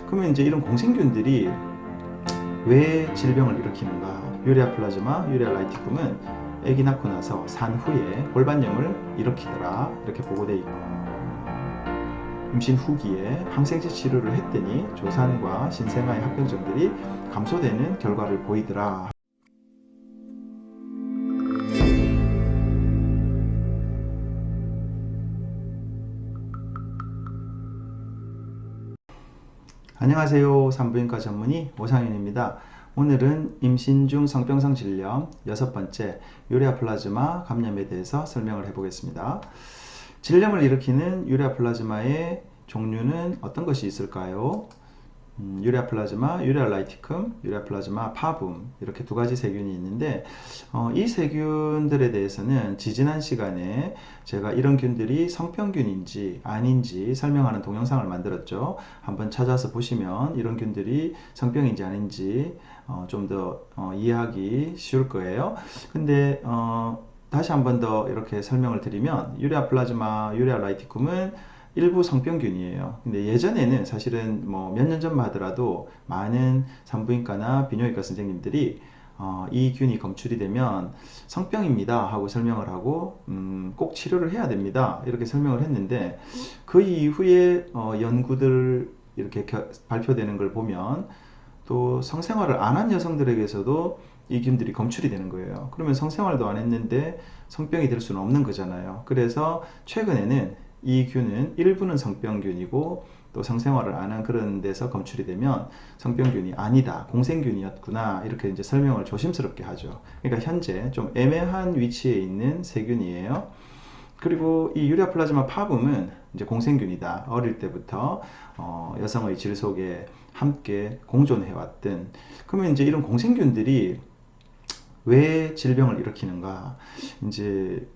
그러면 이제 이런 공생균들이 왜 질병을 일으키는가? 유레아 플라즈마, 유레아 라이티쿰은 아기 낳고 나서 산 후에 골반염을 일으키더라, 이렇게 보고되어 있고, 임신 후기에 항생제 치료를 했더니 조산과 신생아의 합병증들이 감소되는 결과를 보이더라. 안녕하세요. 산부인과 전문의 오상윤입니다. 오늘은 임신 중 성병성 질염 6번째 유레아 플라즈마 감염에 대해서 설명을 해보겠습니다. 질염을 일으키는 유레아 플라즈마의 종류는 어떤 것이 있을까요? 유레아 플라즈마, 유레아 라이티쿰, 유레아 플라즈마 파붐, 이렇게 두 가지 세균이 있는데 이 세균들에 대해서는 지지난 시간에 제가 이런 균들이 성병균인지 아닌지 설명하는 동영상을 만들었죠. 한번 찾아서 보시면 이런 균들이 성병인지 아닌지 좀 더 이해하기 쉬울 거예요. 근데 다시 한번 더 이렇게 설명을 드리면 유레아 플라즈마, 유레아 라이티쿰은 일부 성병균이에요. 근데 예전에는 사실은 뭐 몇 년 전만 하더라도 많은 산부인과나 비뇨기과 선생님들이 이 균이 검출이 되면 성병입니다 하고 설명을 하고 꼭 치료를 해야 됩니다 이렇게 설명을 했는데, 그 이후에 연구들 이렇게 발표되는 걸 보면 또 성생활을 안 한 여성들에게서도 이 균들이 검출이 되는 거예요. 그러면 성생활도 안 했는데 성병이 될 수는 없는 거잖아요. 그래서 최근에는 이 균은 일부는 성병균이고 또 성생활을 안 한 그런 데서 검출이 되면 성병균이 아니다, 공생균이었구나, 이렇게 이제 설명을 조심스럽게 하죠. 그러니까 현재 좀 애매한 위치에 있는 세균이에요. 그리고 이 유레아 플라즈마 파붐은 이제 공생균이다. 어릴 때부터 여성의 질 속에 함께 공존해왔던. 그러면 이제 이런 공생균들이 왜 질병을 일으키는가? 이제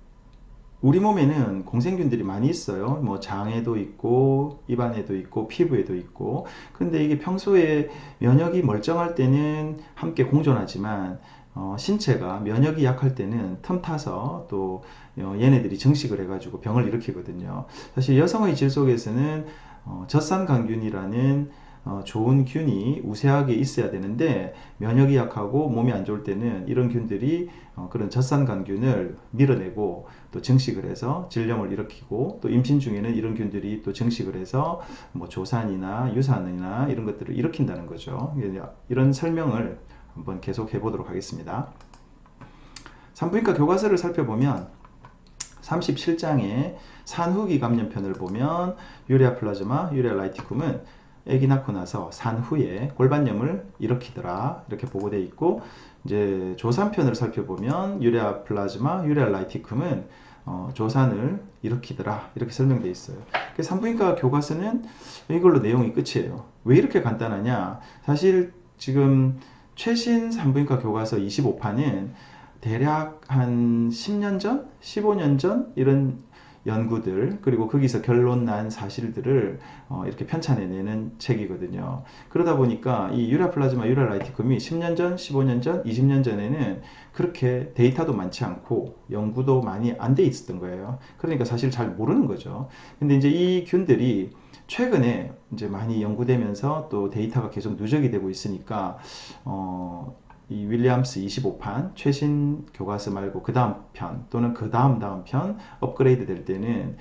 우리 몸에는 공생균들이 많이 있어요. 뭐 장에도 있고 입안에도 있고 피부에도 있고. 근데 이게 평소에 면역이 멀쩡할 때는 함께 공존하지만 신체가 면역이 약할 때는 틈타서 또 얘네들이 증식을 해가지고 병을 일으키거든요. 사실 여성의 질 속에서는 젖산강균이라는 좋은 균이 우세하게 있어야 되는데, 면역이 약하고 몸이 안 좋을 때는 이런 균들이 그런 젖산강균을 밀어내고 또 증식을 해서 질염을 일으키고, 또 임신 중에는 이런 균들이 또 증식을 해서 뭐 조산이나 유산이나 이런 것들을 일으킨다는 거죠. 이런 설명을 한번 계속 해보도록 하겠습니다. 산부인과 교과서를 살펴보면 37장의 산후기 감염편을 보면 유레아 플라즈마, 유레아 라이티쿰은 아기 낳고 나서 산 후에 골반염을 일으키더라, 이렇게 보고되어 있고, 이제 조산편을 살펴보면 유레아 플라즈마, 유레아 라이티쿰은 조산을 일으키더라, 이렇게 설명되어 있어요. 산부인과 교과서는 이걸로 내용이 끝이에요. 왜 이렇게 간단하냐? 사실 지금 최신 산부인과 교과서 25판은 대략 한 10년 전, 15년 전 이런 연구들, 그리고 거기서 결론 난 사실들을 이렇게 편찬해내는 책이거든요. 그러다 보니까 이 유레아 플라즈마, 유레아 라이티쿰이 10년 전, 15년 전, 20년 전에는 그렇게 데이터도 많지 않고 연구도 많이 안 돼 있었던 거예요. 그러니까 사실 잘 모르는 거죠. 근데 이제 이 균들이 최근에 이제 많이 연구되면서 또 데이터가 계속 누적이 되고 있으니까 이 윌리엄스 25판 최신 교과서 말고 그 다음 편 또는 그 다음 편 업그레이드 될 때는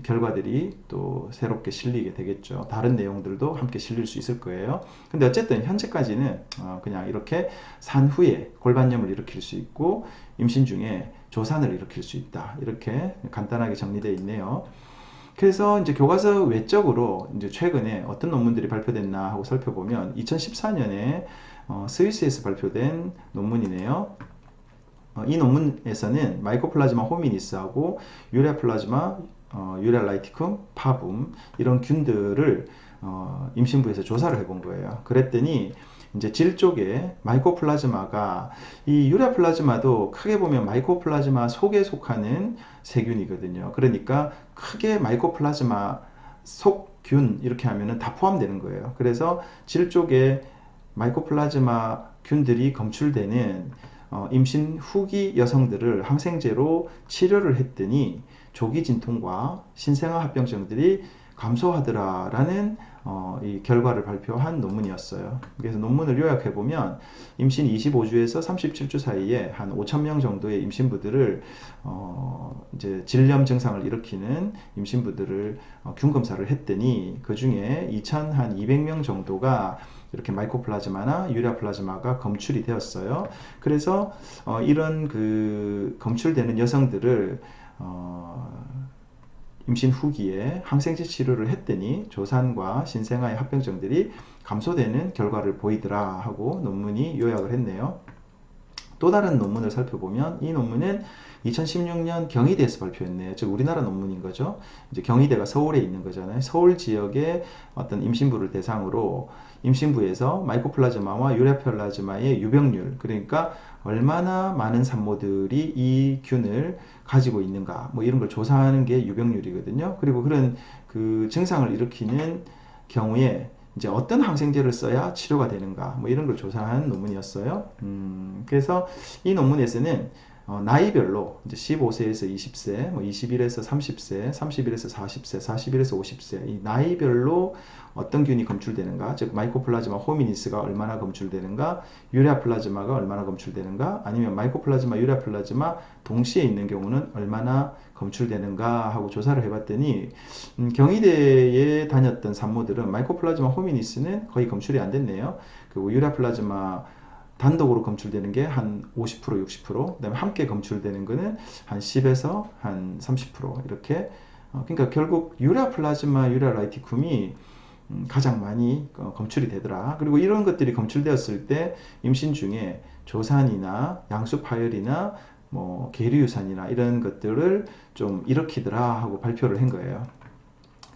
결과들이 또 새롭게 실리게 되겠죠. 다른 내용들도 함께 실릴 수 있을 거예요. 근데 어쨌든 현재까지는 그냥 이렇게 산 후에 골반염을 일으킬 수 있고 임신 중에 조산을 일으킬 수 있다, 이렇게 간단하게 정리되어 있네요. 그래서 이제 교과서 외적으로 이제 최근에 어떤 논문들이 발표됐나 하고 살펴보면 2014년에 스위스에서 발표된 논문이네요. 이 논문에서는 마이코플라즈마 호미니스하고 유레아 플라즈마, 유레아 라이티쿰, 파붐 이런 균들을 임신부에서 조사를 해본 거예요. 그랬더니 이제 질 쪽에 마이코플라즈마가, 이 유레아 플라즈마도 크게 보면 마이코플라즈마 속에 속하는 세균이거든요. 그러니까 크게 마이코플라즈마 속균 이렇게 하면은 다 포함되는 거예요. 그래서 질 쪽에 마이코플라즈마 균들이 검출되는 임신 후기 여성들을 항생제로 치료를 했더니 조기 진통과 신생아 합병증들이 감소하더라라는 이 결과를 발표한 논문이었어요. 그래서 논문을 요약해 보면 임신 25주에서 37주 사이에 한 5,000명 정도의 임신부들을 이제 질염 증상을 일으키는 임신부들을 균 검사를 했더니 그 중에 2,200명 정도가 이렇게 마이코플라즈마나 유레아 플라즈마가 검출이 되었어요. 그래서 이런 그 검출되는 여성들을 임신 후기에 항생제 치료를 했더니 조산과 신생아의 합병증들이 감소되는 결과를 보이더라 하고 논문이 요약을 했네요. 또 다른 논문을 살펴보면 이 논문은 2016년 경희대에서 발표했네요. 즉 우리나라 논문인 거죠. 이제 경희대가 서울에 있는 거잖아요. 서울 지역의 어떤 임신부를 대상으로 임신부에서 마이코플라즈마와 유레플라즈마의 유병률, 그러니까 얼마나 많은 산모들이 이 균을 가지고 있는가, 뭐 이런 걸 조사하는 게 유병률이거든요. 그리고 그런 그 증상을 일으키는 경우에 이제 어떤 항생제를 써야 치료가 되는가, 뭐 이런 걸 조사한 논문이었어요. 그래서 이 논문에서는 나이별로 이제 15세에서 20세, 뭐 21에서 30세, 31에서 40세, 41에서 50세 이 나이별로 어떤 균이 검출되는가, 즉 마이코플라즈마 호미니스가 얼마나 검출되는가, 유레아 플라즈마가 얼마나 검출되는가, 아니면 마이코플라즈마, 유레아 플라즈마 동시에 있는 경우는 얼마나 검출되는가 하고 조사를 해봤더니 경희대에 다녔던 산모들은 마이코플라즈마 호미니스는 거의 검출이 안 됐네요. 그리고 유레아 플라즈마 단독으로 검출되는 게 한 50%, 60%, 그다음에 함께 검출되는 거는 한 10에서 한 30% 이렇게. 그러니까 결국 유레아 플라즈마, 유레아 라이티쿰이 가장 많이 검출이 되더라. 그리고 이런 것들이 검출되었을 때 임신 중에 조산이나 양수 파열이나 뭐 계류유산이나 이런 것들을 좀 일으키더라 하고 발표를 한 거예요.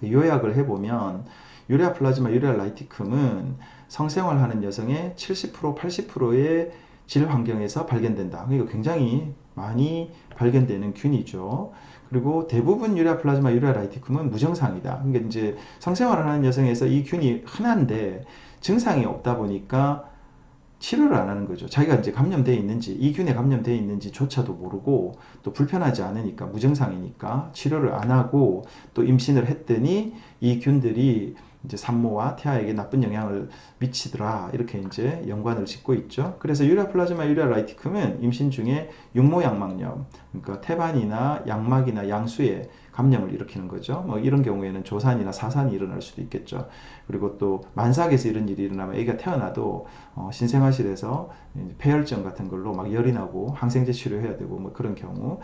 요약을 해보면 유레아 플라즈마, 유레아 라이티쿰은 성생활하는 여성의 70%, 80%의 질 환경에서 발견된다. 그러니까 굉장히 많이 발견되는 균이죠. 그리고 대부분 유레아 플라즈마, 유레아 라이티쿰은 무증상이다. 그러니까 이제 성생활을 하는 여성에서 이 균이 흔한데 증상이 없다 보니까 치료를 안 하는 거죠. 자기가 이제 감염되어 있는지, 이 균에 감염되어 있는지조차도 모르고 또 불편하지 않으니까, 무증상이니까 치료를 안 하고 또 임신을 했더니 이 균들이 이제 산모와 태아에게 나쁜 영향을 미치더라. 이렇게 이제 연관을 짓고 있죠. 그래서 유레아 플라즈마, 유레아 라이티쿰은 임신 중에 육모양막염, 그러니까 태반이나 양막이나 양수에 감염을 일으키는 거죠. 뭐 이런 경우에는 조산이나 사산이 일어날 수도 있겠죠. 그리고 또 만삭에서 이런 일이 일어나면 아기가 태어나도 신생아실에서 폐혈증 같은 걸로 막 열이 나고 항생제 치료해야 되고 뭐 그런 경우.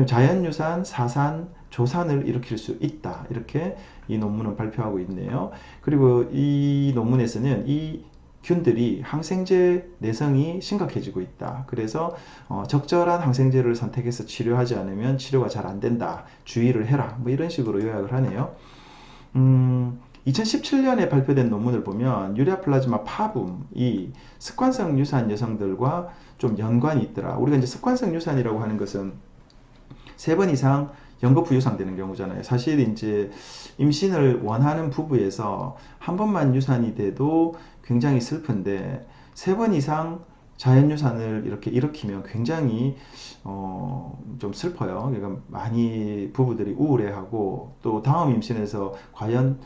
자연유산, 사산, 조산을 일으킬 수 있다. 이렇게 이 논문은 발표하고 있네요. 그리고 이 논문에서는 이 균들이 항생제 내성이 심각해지고 있다. 그래서 적절한 항생제를 선택해서 치료하지 않으면 치료가 잘 안 된다. 주의를 해라. 뭐 이런 식으로 요약을 하네요. 2017년에 발표된 논문을 보면 유레아 플라즈마 파붐이 습관성 유산 여성들과 좀 연관이 있더라. 우리가 이제 습관성 유산이라고 하는 것은 3번 이상 연거푸 유산되는 경우잖아요. 사실 이제 임신을 원하는 부부에서 한 번만 유산이 돼도 굉장히 슬픈데 3번 이상 자연유산을 이렇게 일으키면 굉장히 좀 슬퍼요. 그러니까 많이 부부들이 우울해하고 또 다음 임신에서 과연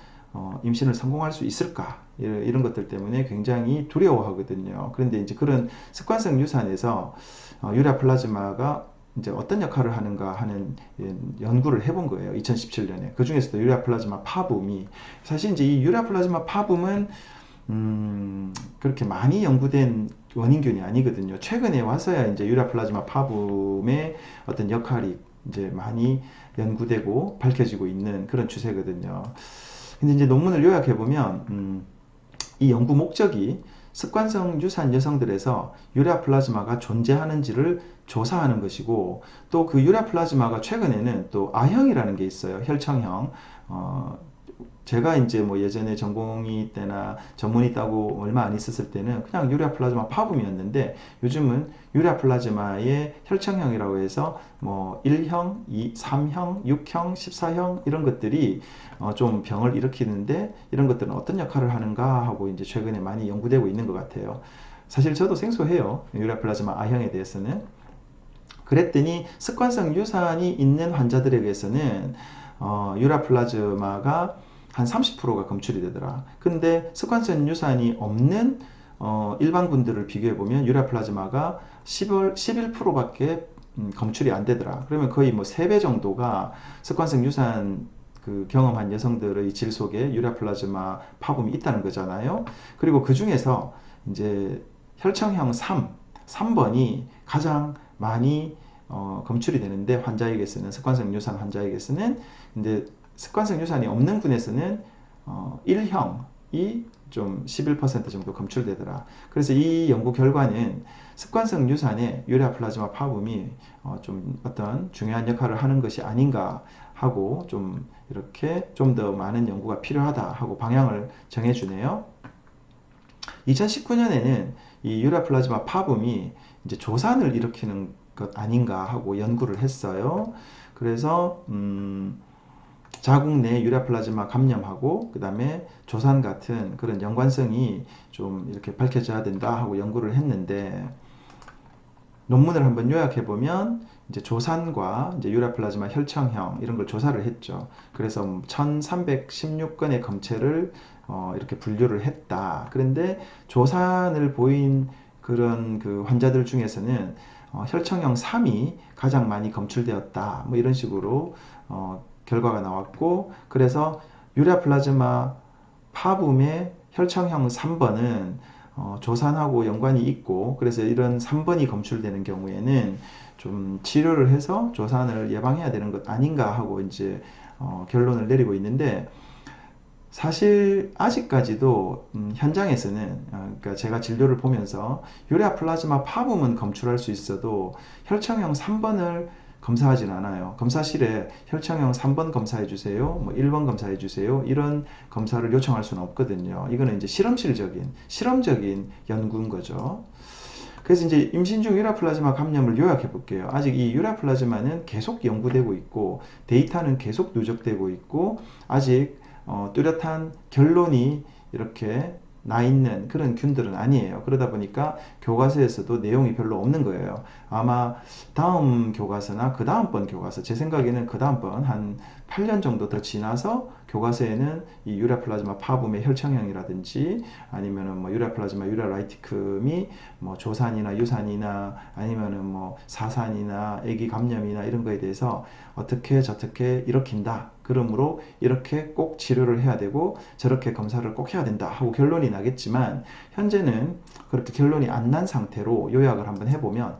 임신을 성공할 수 있을까 이런 것들 때문에 굉장히 두려워하거든요. 그런데 이제 그런 습관성 유산에서 유레아 플라즈마가 이제 어떤 역할을 하는가 하는 연구를 해본 거예요. 2017년에. 그 중에서도 유레아 플라즈마 파붐이 사실 이제 이 유레아 플라즈마 파붐은 그렇게 많이 연구된 원인균이 아니거든요. 최근에 와서야 이제 유레아 플라즈마 파붐의 어떤 역할이 이제 많이 연구되고 밝혀지고 있는 그런 추세거든요. 근데 이제 논문을 요약해 보면 이 연구 목적이 습관성 유산 여성들에서 유레아 플라즈마가 존재하는지를 조사하는 것이고 또 그 유레아 플라즈마가 최근에는 또 A형이라는 게 있어요. 혈청형. 제가 이제 뭐 예전에 전공의 때나 전문의 따고 얼마 안 있었을 때는 그냥 유레아 플라즈마 파붐이었는데 요즘은 유레아 플라즈마의 혈청형이라고 해서 뭐 1형, 2, 3형, 6형, 14형 이런 것들이 좀 병을 일으키는데 이런 것들은 어떤 역할을 하는가 하고 이제 최근에 많이 연구되고 있는 것 같아요. 사실 저도 생소해요. 유레아 플라즈마 A형에 대해서는. 그랬더니 습관성 유산이 있는 환자들에게서는 유레아 플라즈마가 한 30%가 검출이 되더라. 근데 습관성 유산이 없는 일반 군들을 비교해 보면 유라 플라즈마가 11%밖에 검출이 안 되더라. 그러면 거의 뭐 3배 정도가 습관성 유산 그 경험한 여성들의 질 속에 유라 플라즈마 파붐이 있다는 거잖아요. 그리고 그 중에서 이제 혈청형 3번이 가장 많이 검출이 되는데, 환자에게서는, 습관성 유산 환자에게서는 이제 습관성 유산이 없는 군에서는 1형이 좀 11% 정도 검출되더라. 그래서 이 연구 결과는 습관성 유산의 유라 플라즈마 파붐이 좀 어떤 중요한 역할을 하는 것이 아닌가 하고, 좀 이렇게 좀 더 많은 연구가 필요하다 하고 방향을 정해주네요. 2019년에는 이 유라 플라즈마 파붐이 이제 조산을 일으키는 것 아닌가 하고 연구를 했어요. 그래서 자궁 내 유라 플라즈마 감염하고 그 다음에 조산 같은 그런 연관성이 좀 이렇게 밝혀져야 된다 하고 연구를 했는데, 논문을 한번 요약해 보면 이제 조산과 이제 유라 플라즈마 혈청형 이런 걸 조사를 했죠. 그래서 1316건의 검체를 이렇게 분류를 했다. 그런데 조산을 보인 그런 그 환자들 중에서는 혈청형 3이 가장 많이 검출되었다. 뭐 이런 식으로 결과가 나왔고, 그래서 유라 플라즈마 파붐의 혈청형 3번은 조산하고 연관이 있고, 그래서 이런 3번이 검출되는 경우에는 좀 치료를 해서 조산을 예방해야 되는 것 아닌가 하고 이제 결론을 내리고 있는데, 사실 아직까지도 현장에서는 그러니까 제가 진료를 보면서 유라 플라즈마 파붐은 검출할 수 있어도 혈청형 3번을 검사하진 않아요. 검사실에 혈청형 3번 검사해 주세요, 뭐 1번 검사해 주세요, 이런 검사를 요청할 수는 없거든요. 이거는 이제 실험적인 연구인 거죠. 그래서 이제 임신 중 유라 플라즈마 감염을 요약해 볼게요. 아직 이 유라 플라즈마는 계속 연구되고 있고 데이터는 계속 누적되고 있고, 아직 뚜렷한 결론이 이렇게 나 있는 그런 균들은 아니에요. 그러다 보니까 교과서에서도 내용이 별로 없는 거예요. 아마 다음 교과서나 그 다음번 교과서, 제 생각에는 그 다음번 한 8년 정도 더 지나서 교과서에는 이 유라 플라즈마 파붐의 혈청형이라든지 아니면은 뭐 유라 플라즈마 유라 라이티쿰이 뭐 조산이나 유산이나 아니면은 뭐 사산이나 애기 감염이나 이런 거에 대해서 어떻게 저렇게 일으킨다, 그러므로 이렇게 꼭 치료를 해야 되고 저렇게 검사를 꼭 해야 된다 하고 결론이 나겠지만, 현재는 그렇게 결론이 안 난 상태로 요약을 한번 해보면,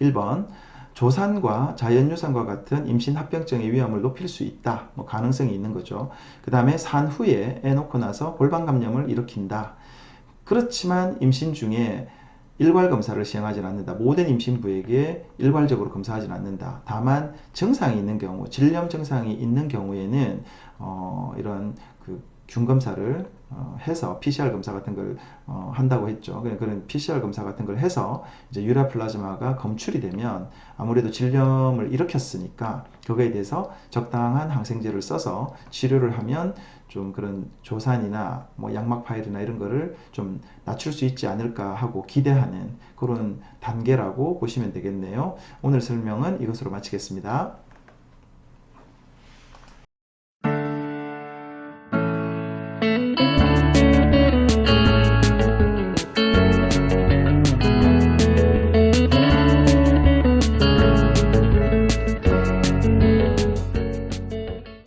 1번 조산과 자연유산과 같은 임신 합병증의 위험을 높일 수 있다, 뭐 가능성이 있는 거죠. 그 다음에 산후에 애 놓고 나서 골반 감염을 일으킨다. 그렇지만 임신 중에 일괄 검사를 시행하지는 않는다. 모든 임신부에게 일괄적으로 검사하지는 않는다. 다만 증상이 있는 경우, 질염 증상이 있는 경우에는 이런 그 균 검사를 해서 PCR 검사 같은 걸 한다고 했죠. 그런 PCR 검사 같은 걸 해서 이제 유라 플라즈마가 검출이 되면 아무래도 질염을 일으켰으니까 거기에 대해서 적당한 항생제를 써서 치료를 하면 좀 그런 조산이나 뭐 양막 파열이나 이런 거를 좀 낮출 수 있지 않을까 하고 기대하는 그런 단계라고 보시면 되겠네요. 오늘 설명은 이것으로 마치겠습니다.